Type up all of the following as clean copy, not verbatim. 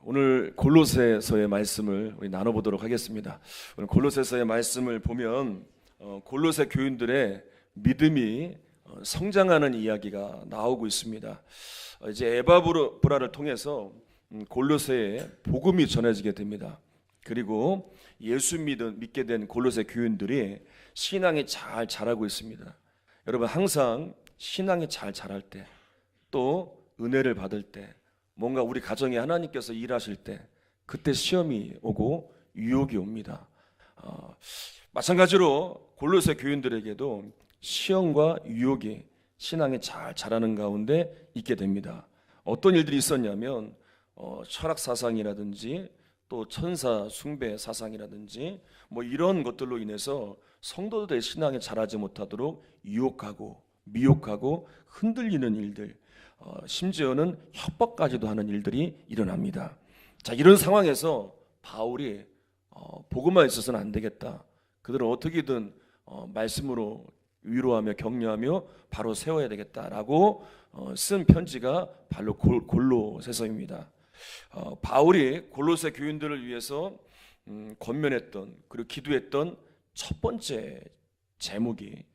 오늘 골로새서의 말씀을 우리 나눠보도록 하겠습니다. 오늘 골로새서의 말씀을 보면 골로새 교인들의 믿음이 성장하는 이야기가 나오고 있습니다. 이제 에바브라를 통해서 골로새에 복음이 전해지게 됩니다. 그리고 예수 믿게 된 골로새 교인들이 신앙이 잘 자라고 있습니다. 여러분, 항상 신앙이 잘 자랄 때, 또 은혜를 받을 때, 뭔가 우리 가정에 하나님께서 일하실 때, 그때 시험이 오고 유혹이 옵니다. 마찬가지로 골로새 교인들에게도 시험과 유혹이 신앙이 잘 자라는 가운데 있게 됩니다. 어떤 일들이 있었냐면 철학 사상이라든지 또 천사 숭배 사상이라든지 뭐 이런 것들로 인해서 성도들의 신앙이 자라지 못하도록 유혹하고 미혹하고 흔들리는 일들, 심지어는 협박까지도 하는 일들이 일어납니다. 자, 이런 상황에서 바울이 복음만 있어서는 안 되겠다. 그들은 어떻게든 말씀으로 위로하며 격려하며 바로 세워야 되겠다라고 쓴 편지가 바로 골로새서입니다. 바울이 골로새 교인들을 위해서 권면했던, 그리고 기도했던 첫 번째 제목이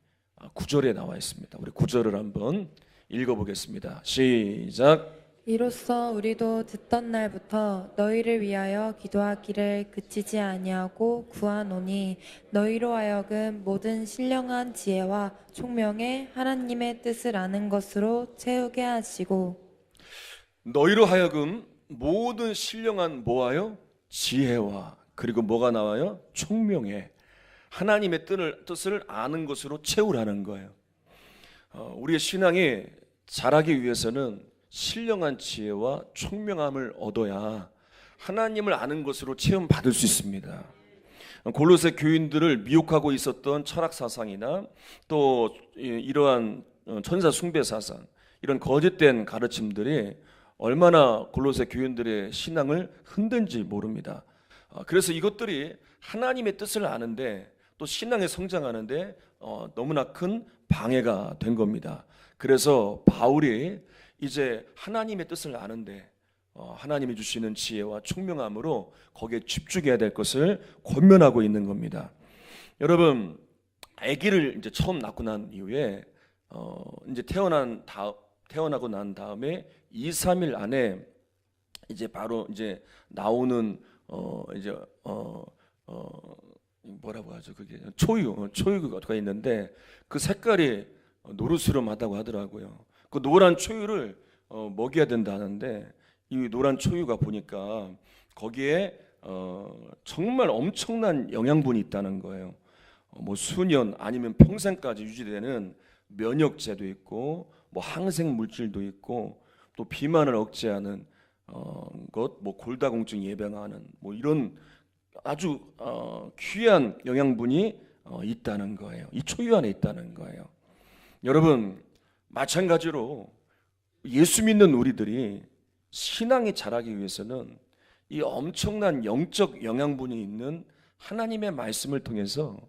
9절에 나와 있습니다. 우리 9절을 한번 읽어보겠습니다. 시작. 이로써 우리도 듣던 날부터 너희를 위하여 기도하기를 그치지 아니하고 구하노니 너희로 하여금 모든 신령한 지혜와 총명에 하나님의 뜻을 아는 것으로 채우게 하시고, 너희로 하여금 모든 신령한 뭐하여? 지혜와, 그리고 뭐가 나와요? 총명에 하나님의 뜻을 아는 것으로 채우라는 거예요. 우리의 신앙이 자라기 위해서는 신령한 지혜와 총명함을 얻어야 하나님을 아는 것으로 체험받을 수 있습니다. 골로새 교인들을 미혹하고 있었던 철학 사상이나 또 이러한 천사 숭배 사상, 이런 거짓된 가르침들이 얼마나 골로새 교인들의 신앙을 흔든지 모릅니다. 그래서 이것들이 하나님의 뜻을 아는데 또 신앙에 성장하는데 너무나 큰 방해가 된 겁니다. 그래서 바울이 이제 하나님의 뜻을 아는데 하나님이 주시는 지혜와 총명함으로 거기에 집중해야 될 것을 권면하고 있는 겁니다. 여러분, 아기를 이제 처음 낳고 난 이후에 이제 태어나고 난 다음에 2, 3일 안에 이제 바로 이제 나오는 뭐라고 하죠? 그게 초유가 있는데 그 색깔이 노르스름하다고 하더라고요. 그 노란 초유를 먹여야 된다 하는데 이 노란 초유가 보니까 거기에 정말 엄청난 영양분이 있다는 거예요. 뭐 수년 아니면 평생까지 유지되는 면역제도 있고 뭐 항생 물질도 있고 또 비만을 억제하는 뭐 골다공증 예방하는 뭐 이런 아주 귀한 영양분이 있다는 거예요. 이 초유 안에 있다는 거예요. 여러분, 마찬가지로 예수 믿는 우리들이 신앙이 자라기 위해서는 이 엄청난 영적 영양분이 있는 하나님의 말씀을 통해서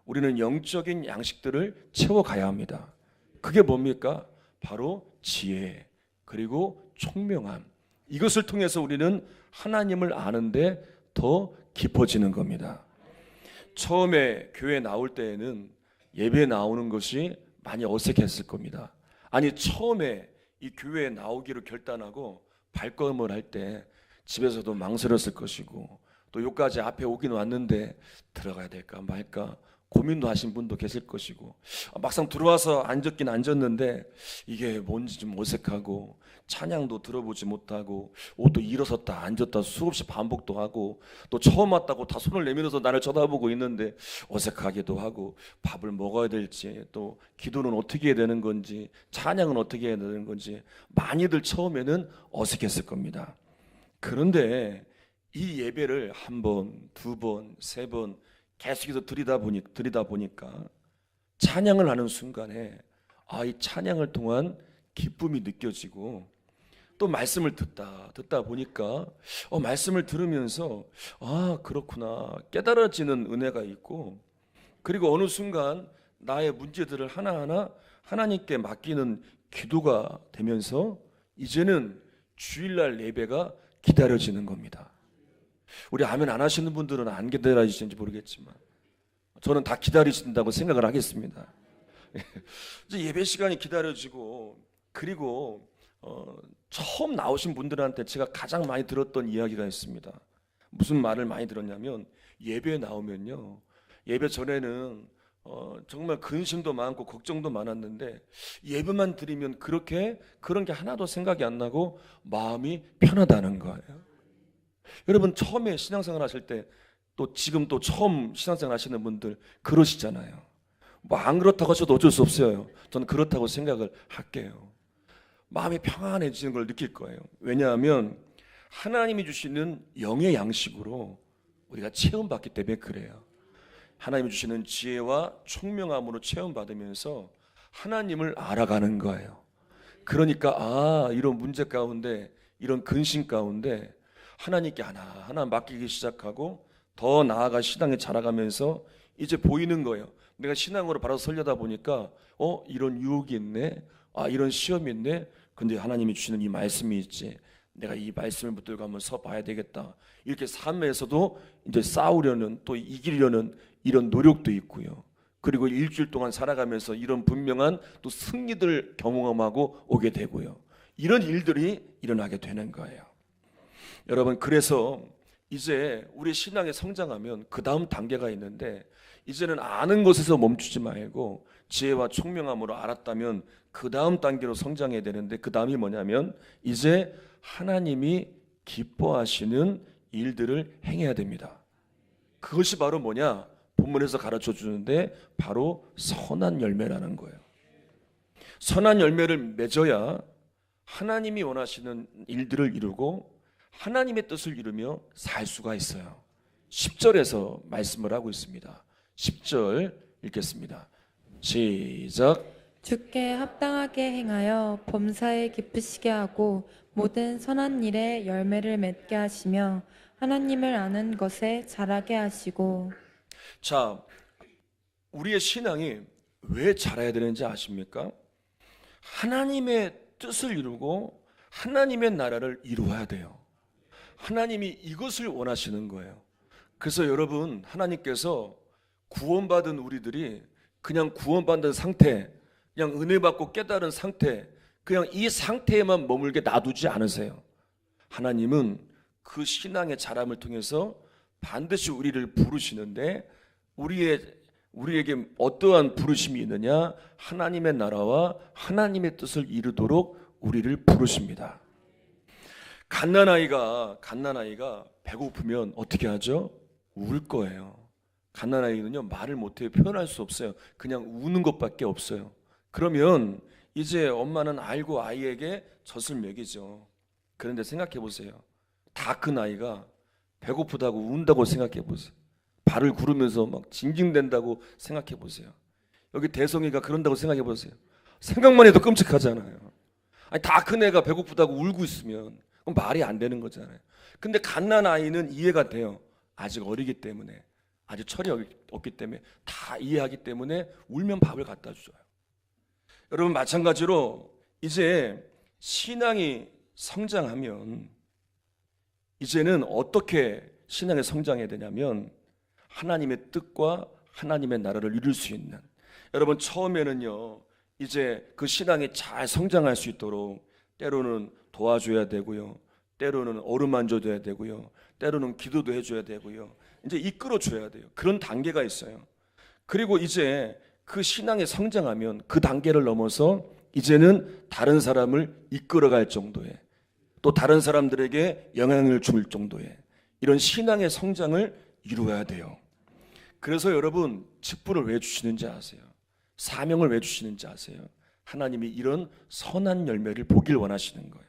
우리는 영적인 양식들을 채워가야 합니다. 그게 뭡니까? 바로 지혜, 그리고 총명함. 이것을 통해서 우리는 하나님을 아는데 더 깊어지는 겁니다. 처음에 교회 나올 때에는 예배 나오는 것이 많이 어색했을 겁니다. 아니, 처음에 이 교회에 나오기로 결단하고 발걸음을 할 때 집에서도 망설였을 것이고, 또 여기까지 앞에 오긴 왔는데 들어가야 될까 말까 고민도 하신 분도 계실 것이고, 막상 들어와서 앉았긴 앉았는데 이게 뭔지 좀 어색하고, 찬양도 들어보지 못하고, 옷도 일어섰다 앉았다 수없이 반복도 하고, 또 처음 왔다고 다 손을 내밀어서 나를 쳐다보고 있는데 어색하기도 하고, 밥을 먹어야 될지, 또 기도는 어떻게 해야 되는 건지, 찬양은 어떻게 해야 되는 건지 많이들 처음에는 어색했을 겁니다. 그런데 이 예배를 한 번, 두 번, 세 번 계속해서 드리다 보니까 찬양을 하는 순간에 이 찬양을 통한 기쁨이 느껴지고, 또 말씀을 듣다 보니까 말씀을 들으면서 그렇구나 깨달아지는 은혜가 있고, 그리고 어느 순간 나의 문제들을 하나하나 하나님께 맡기는 기도가 되면서 이제는 주일날 예배가 기다려지는 겁니다. 우리 아멘 안 하시는 분들은 안 기다려지는지 모르겠지만 저는 다 기다리신다고 생각을 하겠습니다. 이제 예배 시간이 기다려지고, 그리고 처음 나오신 분들한테 제가 가장 많이 들었던 이야기가 있습니다. 무슨 말을 많이 들었냐면, 예배에 나오면요, 예배 전에는 정말 근심도 많고 걱정도 많았는데 예배만 드리면 그런 게 하나도 생각이 안 나고 마음이 편하다는 거예요. 여러분, 처음에 신앙생활 하실 때, 또 지금 또 처음 신앙생활 하시는 분들 그러시잖아요. 뭐 안 그렇다고 하셔도 어쩔 수 없어요. 저는 그렇다고 생각을 할게요. 마음이 평안해지는 걸 느낄 거예요. 왜냐하면 하나님이 주시는 영의 양식으로 우리가 체험받기 때문에 그래요. 하나님이 주시는 지혜와 총명함으로 체험받으면서 하나님을 알아가는 거예요. 그러니까 이런 문제 가운데, 이런 근심 가운데 하나님께 하나하나 맡기기 시작하고 더 나아가 신앙에 자라가면서 이제 보이는 거예요. 내가 신앙으로 바로 서려다 보니까 이런 유혹이 있네, 이런 시험이 있네. 근데 하나님이 주시는 이 말씀이 있지, 내가 이 말씀을 붙들고 한번 서봐야 되겠다. 이렇게 삶에서도 이제 싸우려는, 또 이기려는 이런 노력도 있고요. 그리고 일주일 동안 살아가면서 이런 분명한 또 승리들 경험하고 오게 되고요. 이런 일들이 일어나게 되는 거예요. 여러분, 그래서 이제 우리 신앙에 성장하면 그 다음 단계가 있는데, 이제는 아는 것에서 멈추지 말고 지혜와 총명함으로 알았다면 그 다음 단계로 성장해야 되는데, 그 다음이 뭐냐면 이제 하나님이 기뻐하시는 일들을 행해야 됩니다. 그것이 바로 뭐냐? 본문에서 가르쳐 주는데 바로 선한 열매라는 거예요. 선한 열매를 맺어야 하나님이 원하시는 일들을 이루고 하나님의 뜻을 이루며 살 수가 있어요. 10절에서 말씀을 하고 있습니다. 10절 읽겠습니다. 시작. 주께 합당하게 행하여 범사에 기쁘시게 하고 모든 선한 일에 열매를 맺게 하시며 하나님을 아는 것에 자라게 하시고. 자, 우리의 신앙이 왜 자라야 되는지 아십니까? 하나님의 뜻을 이루고 하나님의 나라를 이루어야 돼요. 하나님이 이것을 원하시는 거예요. 그래서 여러분, 하나님께서 구원받은 우리들이 그냥 구원받은 상태, 그냥 은혜 받고 깨달은 상태, 그냥 이 상태에만 머물게 놔두지 않으세요. 하나님은 그 신앙의 자람을 통해서 반드시 우리를 부르시는데, 우리에게 어떠한 부르심이 있느냐? 하나님의 나라와 하나님의 뜻을 이루도록 우리를 부르십니다. 갓난아이가 배고프면 어떻게 하죠? 울 거예요. 갓난아이는요, 말을 못해요. 표현할 수 없어요. 그냥 우는 것밖에 없어요. 그러면 이제 엄마는 알고 아이에게 젖을 먹이죠. 그런데 생각해 보세요. 다 큰 아이가 배고프다고 운다고 생각해 보세요. 발을 구르면서 막 징징댄다고 생각해 보세요. 여기 대성이가 그런다고 생각해 보세요. 생각만 해도 끔찍하잖아요. 아니, 다 큰 애가 배고프다고 울고 있으면 그럼 말이 안 되는 거잖아요. 근데 갓난아이는 이해가 돼요. 아직 어리기 때문에, 아직 철이 없기 때문에, 다 이해하기 때문에 울면 밥을 갖다 줘요. 여러분, 마찬가지로 이제 신앙이 성장하면 이제는 어떻게 신앙에 성장해야 되냐면 하나님의 뜻과 하나님의 나라를 이룰 수 있는, 여러분, 처음에는요, 이제 그 신앙이 잘 성장할 수 있도록 때로는 도와줘야 되고요, 때로는 어루만져줘야 되고요, 때로는 기도도 해줘야 되고요, 이제 이끌어줘야 돼요. 그런 단계가 있어요. 그리고 이제 그 신앙이 성장하면 그 단계를 넘어서 이제는 다른 사람을 이끌어갈 정도의, 또 다른 사람들에게 영향을 줄 정도의 이런 신앙의 성장을 이루어야 돼요. 그래서 여러분, 직분을 왜 주시는지 아세요? 사명을 왜 주시는지 아세요? 하나님이 이런 선한 열매를 보길 원하시는 거예요.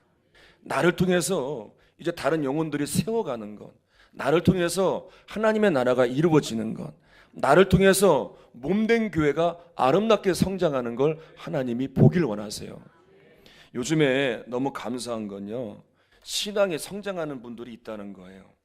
나를 통해서 이제 다른 영혼들이 세워가는 것, 나를 통해서 하나님의 나라가 이루어지는 것, 나를 통해서 몸된 교회가 아름답게 성장하는 걸 하나님이 보길 원하세요. 요즘에 너무 감사한 건요, 신앙에 성장하는 분들이 있다는 거예요.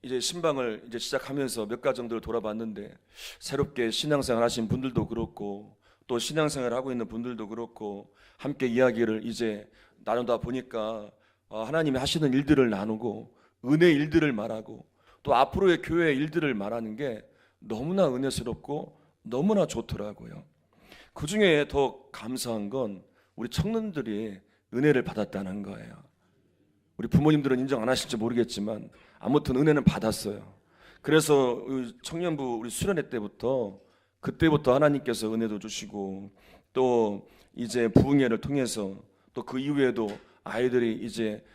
이제 신방을 이제 시작하면서 몇 가지 정도를 돌아봤는데, 새롭게 신앙생활 하신 분들도 그렇고 또 신앙생활 하고 있는 분들도 그렇고 함께 이야기를 이제 나누다 보니까 하나님이 하시는 일들을 나누고 은혜 일들을 말하고 또 앞으로의 교회 일들을 말하는 게 너무나 은혜스럽고 너무나 좋더라고요. 그 중에 더 감사한 건 우리 청년들이 은혜를 받았다는 거예요. 우리 부모님들은 인정 안 하실지 모르겠지만 아무튼 은혜는 받았어요. 그래서 청년부 우리 수련회 때부터 그때부터 하나님께서 은혜도 주시고 또 이제 부흥회를 통해서 또 그 이후에도 아이들이 이제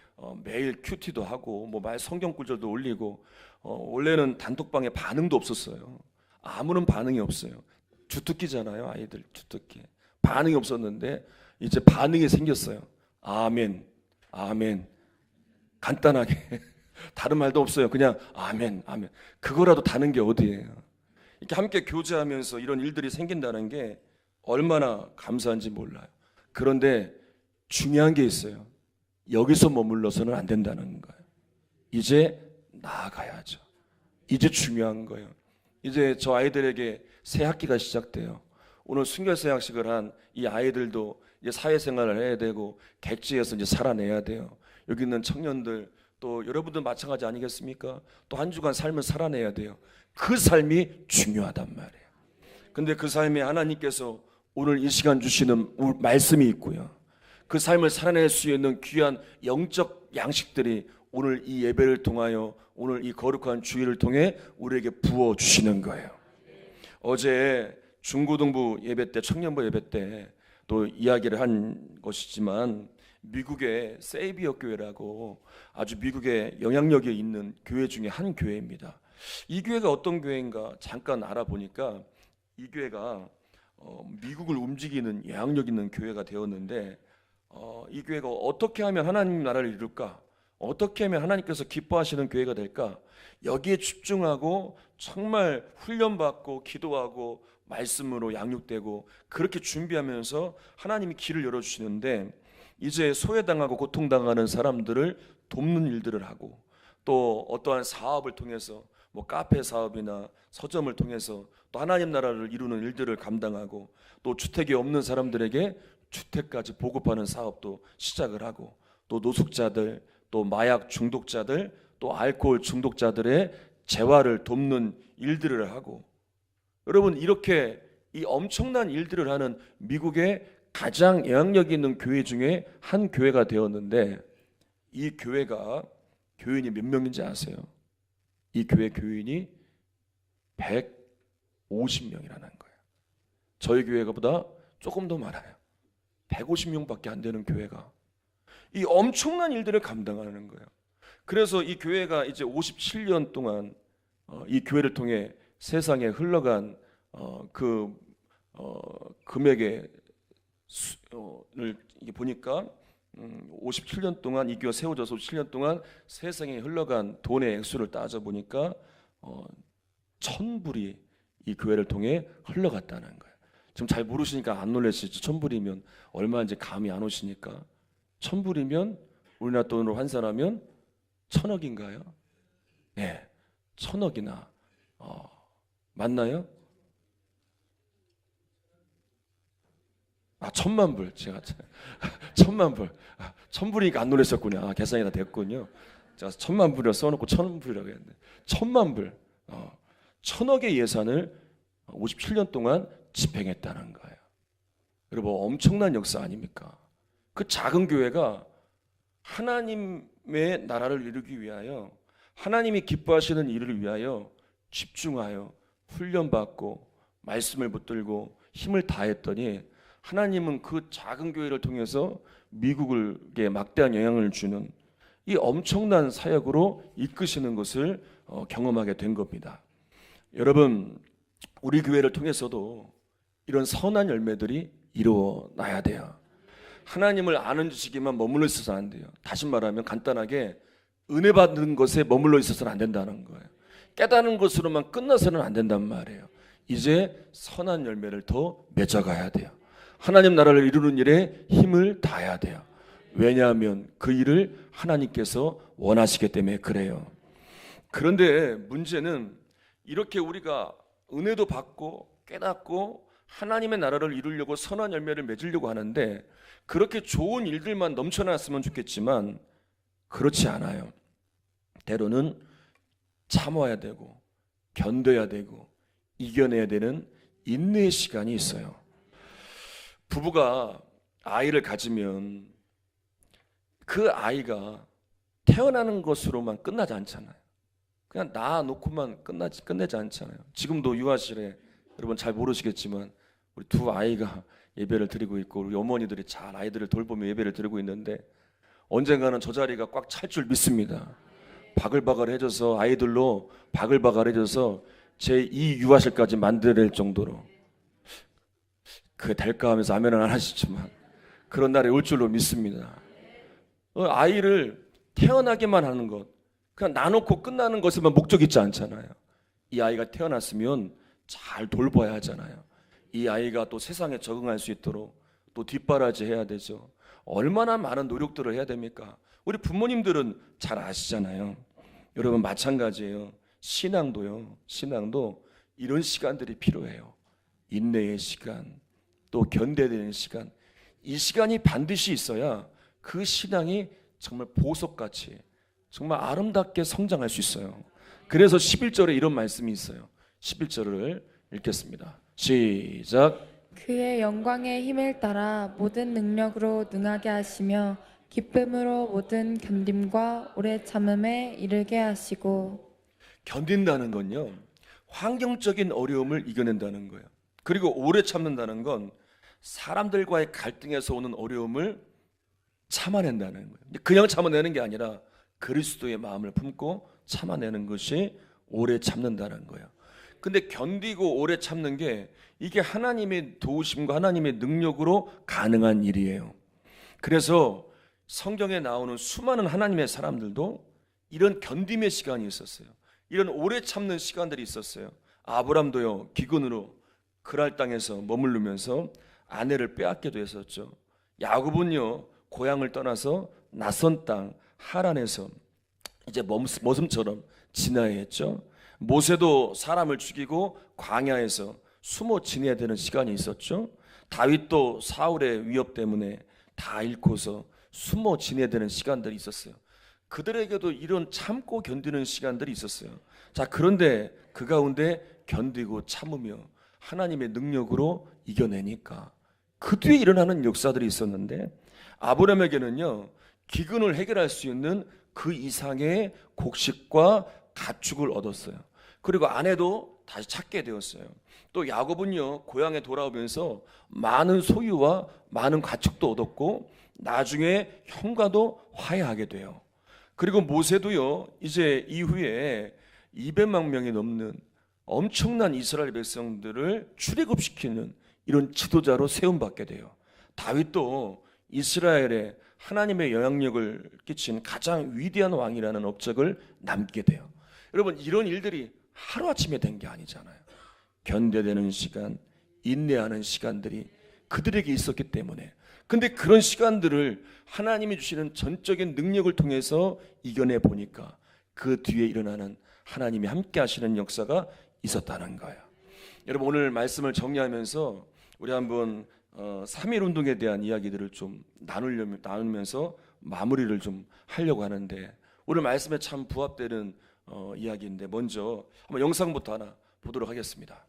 매일 큐티도 하고 뭐 말 성경 구절도 올리고 원래는 단톡방에 반응도 없었어요. 아무런 반응이 없어요. 주특기잖아요, 아이들 주특기. 반응이 없었는데 이제 반응이 생겼어요. 아멘, 아멘. 간단하게 다른 말도 없어요. 그냥 아멘, 아멘. 그거라도 다는 게 어디예요? 이렇게 함께 교제하면서 이런 일들이 생긴다는 게 얼마나 감사한지 몰라요. 그런데 중요한 게 있어요. 여기서 머물러서는 안 된다는 거예요. 이제 나아가야죠. 이제 중요한 거예요. 이제 저 아이들에게 새 학기가 시작돼요. 오늘 순결 새학식을 한 이 아이들도 이제 사회생활을 해야 되고 객지에서 이제 살아내야 돼요. 여기 있는 청년들 또 여러분들 마찬가지 아니겠습니까? 또 한 주간 삶을 살아내야 돼요. 그 삶이 중요하단 말이에요. 근데 그 삶에 하나님께서 오늘 이 시간 주시는 말씀이 있고요. 그 삶을 살아낼 수 있는 귀한 영적 양식들이 오늘 이 예배를 통하여 오늘 이 거룩한 주일을 통해 우리에게 부어 주시는 거예요. 어제 중고등부 예배 때 청년부 예배 때 또 이야기를 한 것이지만 미국의 세이비어 교회라고 아주 미국의 영향력이 있는 교회 중에 한 교회입니다. 이 교회가 어떤 교회인가 잠깐 알아보니까 이 교회가 미국을 움직이는 영향력 있는 교회가 되었는데 이 교회가 어떻게 하면 하나님 나라를 이룰까? 어떻게 하면 하나님께서 기뻐하시는 교회가 될까? 여기에 집중하고 정말 훈련받고 기도하고 말씀으로 양육되고 그렇게 준비하면서 하나님이 길을 열어주시는데 이제 소외당하고 고통당하는 사람들을 돕는 일들을 하고 또 어떠한 사업을 통해서 뭐 카페 사업이나 서점을 통해서 또 하나님 나라를 이루는 일들을 감당하고 또 주택이 없는 사람들에게 주택까지 보급하는 사업도 시작을 하고 또 노숙자들 또 마약 중독자들 또 알코올 중독자들의 재활을 돕는 일들을 하고 여러분 이렇게 이 엄청난 일들을 하는 미국의 가장 영향력 있는 교회 중에 한 교회가 되었는데 이 교회가 교인이 몇 명인지 아세요? 이 교회 교인이 150명이라는 거예요. 저희 교회보다 조금 더 많아요. 150명밖에 안 되는 교회가 이 엄청난 일들을 감당하는 거예요. 그래서 이 교회가 이제 57년 동안 이 교회를 통해 세상에 흘러간 금액의 를 보니까 57년 동안 이 교회가 세워져서 57년 동안 세상에 흘러간 돈의 액수를 따져 보니까 1,000불이 이 교회를 통해 흘러갔다는 거예요. 지금 잘 모르시니까 안 놀라시죠? 1,000불이면 얼마인지 감이 안 오시니까 1,000불이면 우리나라 돈으로 환산하면 1,000억인가요? 네, 1,000억이나 맞나요? 1,000만 불 제가 1,000만 불 1,000불이니까 안 놀랐었군요. 계산이 다 됐군요. 제가 1,000만 불이라 써놓고 1,000불이라고 했는데 1,000만 불 1,000억의 예산을 57년 동안 집행했다는 거예요. 여러분 엄청난 역사 아닙니까? 그 작은 교회가 하나님의 나라를 이루기 위하여 하나님이 기뻐하시는 일을 위하여 집중하여 훈련받고 말씀을 붙들고 힘을 다했더니 하나님은 그 작은 교회를 통해서 미국에게 막대한 영향을 주는 이 엄청난 사역으로 이끄시는 것을 경험하게 된 겁니다. 여러분 우리 교회를 통해서도 이런 선한 열매들이 이루어나야 돼요. 하나님을 아는 지식에만 머물러 있어서는 안 돼요. 다시 말하면 간단하게 은혜 받는 것에 머물러 있어서는 안 된다는 거예요. 깨닫는 것으로만 끝나서는 안 된단 말이에요. 이제 선한 열매를 더 맺어가야 돼요. 하나님 나라를 이루는 일에 힘을 다해야 돼요. 왜냐하면 그 일을 하나님께서 원하시기 때문에 그래요. 그런데 문제는 이렇게 우리가 은혜도 받고 깨닫고 하나님의 나라를 이루려고 선한 열매를 맺으려고 하는데 그렇게 좋은 일들만 넘쳐났으면 좋겠지만 그렇지 않아요. 때로는 참아야 되고 견뎌야 되고 이겨내야 되는 인내의 시간이 있어요. 부부가 아이를 가지면 그 아이가 태어나는 것으로만 끝나지 않잖아요. 그냥 낳아놓고만 끝내지 않잖아요. 지금도 유아실에 여러분 잘 모르시겠지만 우리 두 아이가 예배를 드리고 있고 우리 어머니들이 잘 아이들을 돌보며 예배를 드리고 있는데 언젠가는 저 자리가 꽉 찰 줄 믿습니다. 바글바글해져서 아이들로 바글바글해져서 제2 유아실까지 만들 정도로 그게 될까 하면서 아멘은 안 하시지만 그런 날이 올 줄로 믿습니다. 아이를 태어나게만 하는 것, 그냥 놔놓고 끝나는 것에만 목적 있지 않잖아요. 이 아이가 태어났으면 잘 돌봐야 하잖아요. 이 아이가 또 세상에 적응할 수 있도록 또 뒷바라지 해야 되죠. 얼마나 많은 노력들을 해야 됩니까? 우리 부모님들은 잘 아시잖아요. 여러분 마찬가지예요. 신앙도 이런 시간들이 필요해요. 인내의 시간, 또 견뎌내는 시간. 이 시간이 반드시 있어야 그 신앙이 정말 보석같이 정말 아름답게 성장할 수 있어요. 그래서 11절에 이런 말씀이 있어요. 11절을 읽겠습니다. 시작. 그의 영광의 힘을 따라 모든 능력으로 능하게 하시며 기쁨으로 모든 견딤과 오래 참음에 이르게 하시고. 견딘다는 건요, 환경적인 어려움을 이겨낸다는 거예요. 그리고 오래 참는다는 건 사람들과의 갈등에서 오는 어려움을 참아낸다는 거예요. 그냥 참아내는 게 아니라 그리스도의 마음을 품고 참아내는 것이 오래 참는다는 거예요. 근데 견디고 오래 참는 게 이게 하나님의 도우심과 하나님의 능력으로 가능한 일이에요. 그래서 성경에 나오는 수많은 하나님의 사람들도 이런 견딤의 시간이 있었어요. 이런 오래 참는 시간들이 있었어요. 아브람도요, 기근으로 그랄 땅에서 머무르면서 아내를 빼앗기도 했었죠. 야곱은요, 고향을 떠나서 낯선 땅 하란에서 이제 머슴처럼 지나야 했죠. 모세도 사람을 죽이고 광야에서 숨어 지내야 되는 시간이 있었죠. 다윗도 사울의 위협 때문에 다 잃고서 숨어 지내야 되는 시간들이 있었어요. 그들에게도 이런 참고 견디는 시간들이 있었어요. 자, 그런데 그 가운데 견디고 참으며 하나님의 능력으로 이겨내니까 그 뒤에 일어나는 역사들이 있었는데, 아브라함에게는요, 기근을 해결할 수 있는 그 이상의 곡식과 가축을 얻었어요. 그리고 아내도 다시 찾게 되었어요. 또 야곱은요, 고향에 돌아오면서 많은 소유와 많은 가축도 얻었고 나중에 형과도 화해하게 돼요. 그리고 모세도요, 이제 이후에 200만 명이 넘는 엄청난 이스라엘 백성들을 출애굽시키는 이런 지도자로 세움받게 돼요. 다윗도 이스라엘에 하나님의 영향력을 끼친 가장 위대한 왕이라는 업적을 남게 돼요. 여러분, 이런 일들이 하루아침에 된 게 아니잖아요. 견뎌내는 시간, 인내하는 시간들이 그들에게 있었기 때문에. 근데 그런 시간들을 하나님이 주시는 전적인 능력을 통해서 이겨내 보니까 그 뒤에 일어나는 하나님이 함께 하시는 역사가 있었다는 거예요. 여러분, 오늘 말씀을 정리하면서 우리 한번 3.1 운동에 대한 이야기들을 좀 나누면서 마무리를 좀 하려고 하는데, 오늘 말씀에 참 부합되는 이야기인데, 먼저 한번 영상부터 하나 보도록 하겠습니다.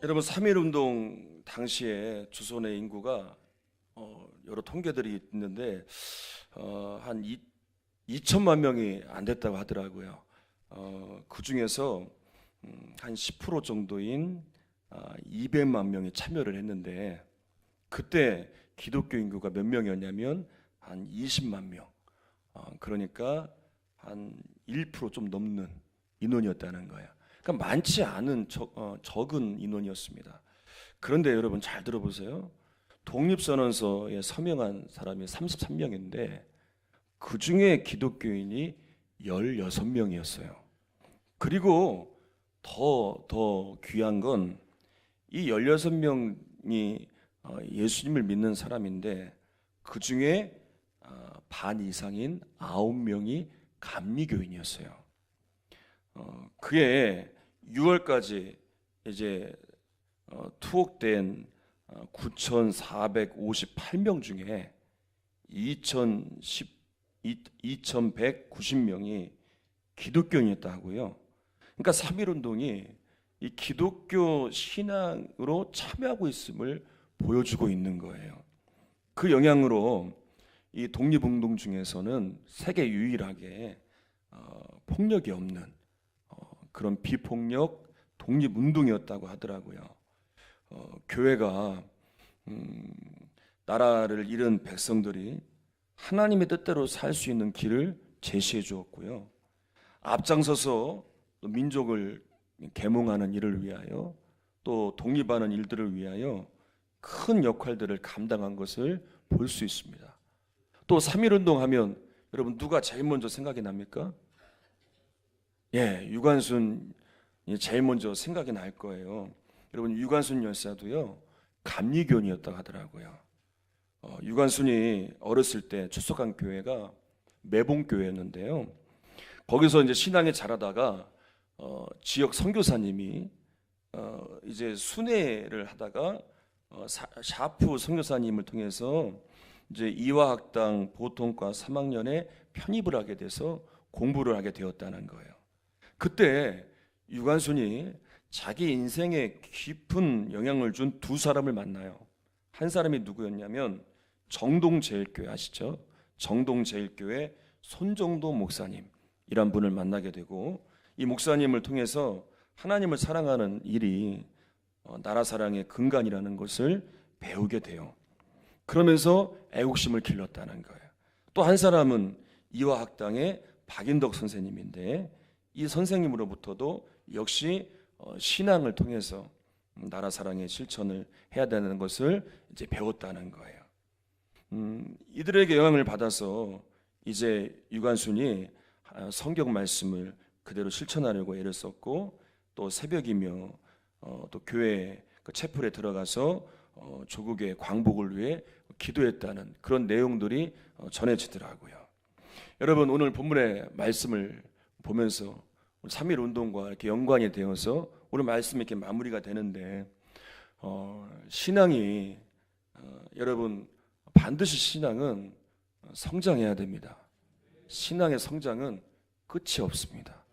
여러분 3.1 운동 당시에 조선의 인구가 여러 통계들이 있는데 한 2천만 명이 안 됐다고 하더라고요. 그 중에서 한 10% 정도인 200만 명이 참여를 했는데 그때 기독교 인구가 몇 명이었냐면 한 20만 명. 그러니까 한 1%좀 넘는 인원이었다는 거예요. 그러니까 많지 않은 적은 인원이었습니다. 그런데 여러분 잘 들어보세요. 독립선언서에 서명한 사람이 33명인데 그 중에 기독교인이 16명이었어요. 그리고 더 귀한 건 이 16명이 예수님을 믿는 사람인데 그 중에 반 이상인 9명이 감리교인이었어요. 그해 6월까지 이제 투옥된 9,458명 중에 2,190명이 기독교인이었다고요. 그러니까 3.1 운동이 이 기독교 신앙으로 참여하고 있음을 보여주고 있는 거예요. 그 영향으로 이 독립운동 중에서는 세계 유일하게 폭력이 없는 그런 비폭력 독립운동이었다고 하더라고요. 교회가 나라를 잃은 백성들이 하나님의 뜻대로 살 수 있는 길을 제시해 주었고요. 앞장서서 또 민족을 계몽하는 일을 위하여 또 독립하는 일들을 위하여 큰 역할들을 감당한 것을 볼 수 있습니다. 또 3.1 운동하면 여러분 누가 제일 먼저 생각이 납니까? 유관순이 제일 먼저 생각이 날 거예요. 여러분 유관순 열사도요 감리교인이었다고 하더라고요. 유관순이 어렸을 때 출석한 교회가 매봉교회였는데요. 거기서 이제 신앙에 자라다가 지역 선교사님이 이제 순회를 하다가 샤프 선교사님을 통해서 이제 이화학당 보통과 3학년에 편입을 하게 돼서 공부를 하게 되었다는 거예요. 그때 유관순이 자기 인생에 깊은 영향을 준 두 사람을 만나요. 한 사람이 누구였냐면 정동제일교회 아시죠? 정동제일교회 손정도 목사님이란 분을 만나게 되고 이 목사님을 통해서 하나님을 사랑하는 일이 나라 사랑의 근간이라는 것을 배우게 돼요. 그러면서 애국심을 길렀다는 거예요. 또 한 사람은 이화학당의 박인덕 선생님인데 이 선생님으로부터도 역시 신앙을 통해서 나라 사랑의 실천을 해야 되는 것을 이제 배웠다는 거예요. 이들에게 영향을 받아서 이제 유관순이 성경 말씀을 그대로 실천하려고 애를 썼고 또 새벽이며 또 교회 그 채플에 들어가서 조국의 광복을 위해 기도했다는 그런 내용들이 전해지더라고요. 여러분 오늘 본문의 말씀을 보면서 3.1 운동과 이렇게 연관이 되어서 오늘 말씀이 이렇게 마무리가 되는데 신앙이 여러분 반드시 신앙은 성장해야 됩니다. 신앙의 성장은 끝이 없습니다.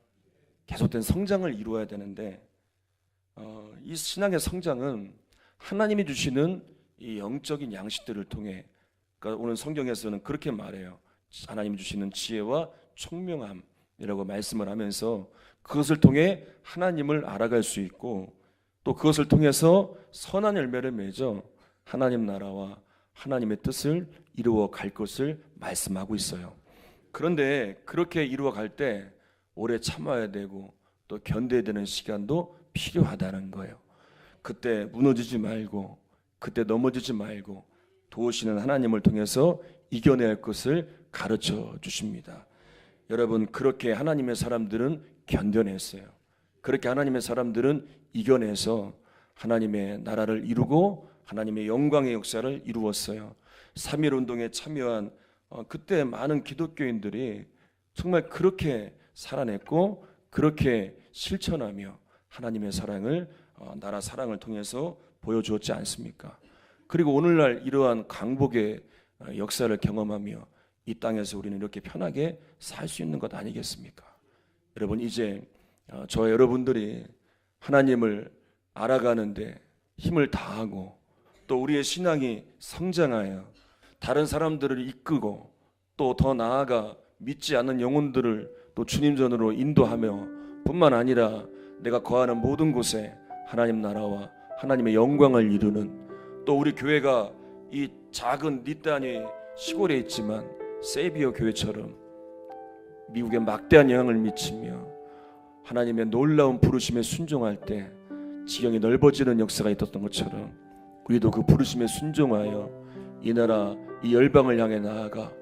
계속된 성장을 이루어야 되는데 이 신앙의 성장은 하나님이 주시는 이 영적인 양식들을 통해 그러니까 오늘 성경에서는 그렇게 말해요. 하나님이 주시는 지혜와 총명함이라고 말씀을 하면서 그것을 통해 하나님을 알아갈 수 있고 또 그것을 통해서 선한 열매를 맺어 하나님 나라와 하나님의 뜻을 이루어 갈 것을 말씀하고 있어요. 그런데 그렇게 이루어 갈 때 오래 참아야 되고 또 견뎌야 되는 시간도 필요하다는 거예요. 그때 무너지지 말고 그때 넘어지지 말고 도우시는 하나님을 통해서 이겨낼 것을 가르쳐 주십니다. 여러분 그렇게 하나님의 사람들은 견뎌냈어요. 그렇게 하나님의 사람들은 이겨내서 하나님의 나라를 이루고 하나님의 영광의 역사를 이루었어요. 3.1 운동에 참여한 그때 많은 기독교인들이 정말 그렇게 살아냈고 그렇게 실천하며 하나님의 사랑을 나라 사랑을 통해서 보여주었지 않습니까? 그리고 오늘날 이러한 강복의 역사를 경험하며 이 땅에서 우리는 이렇게 편하게 살 수 있는 것 아니겠습니까? 여러분 이제 저와 여러분들이 하나님을 알아가는데 힘을 다하고 또 우리의 신앙이 성장하여 다른 사람들을 이끄고 또 더 나아가 믿지 않는 영혼들을 또 주님 전으로 인도하며 뿐만 아니라 내가 거하는 모든 곳에 하나님 나라와 하나님의 영광을 이루는 또 우리 교회가 이 작은 니단위 시골에 있지만 세비어 교회처럼 미국에 막대한 영향을 미치며 하나님의 놀라운 부르심에 순종할 때 지경이 넓어지는 역사가 있었던 것처럼 우리도 그 부르심에 순종하여 이 나라 이 열방을 향해 나아가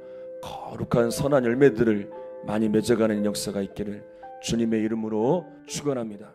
거룩한 선한 열매들을 많이 맺어가는 역사가 있기를 주님의 이름으로 축원합니다.